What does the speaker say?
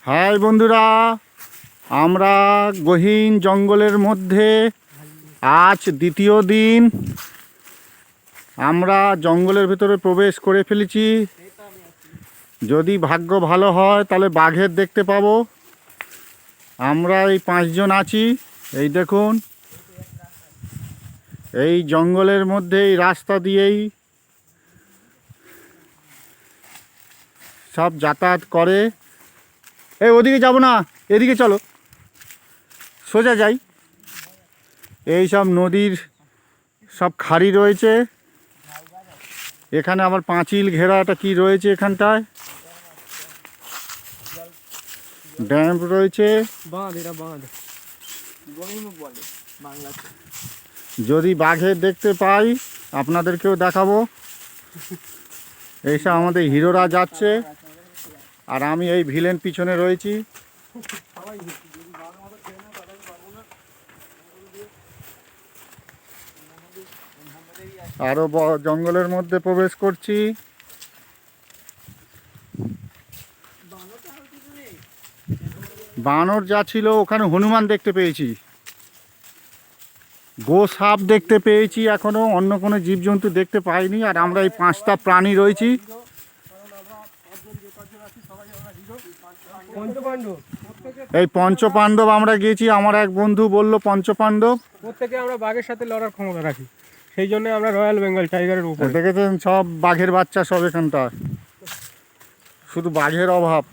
High বন্ধুরা, আমরা গহীন জঙ্গলের মধ্যে আজ দ্বিতীয় দিন আমরা জঙ্গলের ভিতরে প্রবেশ করে ফেলেছি। যদি ভাগ্য ভালো হয় তাহলে বাঘের দেখতে পাবো। আমরা এই 5 জন আছি। এই দেখুন, এই জঙ্গলের মধ্যে এই রাস্তা দিয়েই সব যাতায়াত করে। এই ওদিকে যাব না, এদিকে চলো, সোজা যাই। এই সব নদীর সব খাড়ি রয়েছে। এখানে আবার পাঁচিল ঘেরাটা কি রয়েছে, এখানটায় ড্যাম রয়েছে। যদি বাঘের দেখতে পাই আপনাদেরকেও দেখাবো। এইসব আমাদের হিরোরা যাচ্ছে আর আমি এই ভিলেন পিছনে রয়েছি। আরো জঙ্গলের মধ্যে প্রবেশ করছি। বানর যা ছিল ওখানে হনুমান দেখতে পেয়েছি, গো সাপ দেখতে পেয়েছি, এখনো অন্য কোনো জীবজন্তু দেখতে পাইনি। আর আমরা এই 5টা প্রাণী রয়েছি। এই পঞ্চপাণ্ডব আমরা গিয়েছি, আমার এক বন্ধু বলল পঞ্চপাণ্ডব। প্রত্যেকে আমরা বাঘের সাথে লড়ার ক্ষমতা রাখি, সেই জন্য আমরা রয়্যাল বেঙ্গল টাইগারের উপরে। দেখেছেন সব বাঘের বাচ্চা, সব এখানটা শুধু বাঘের অভাব।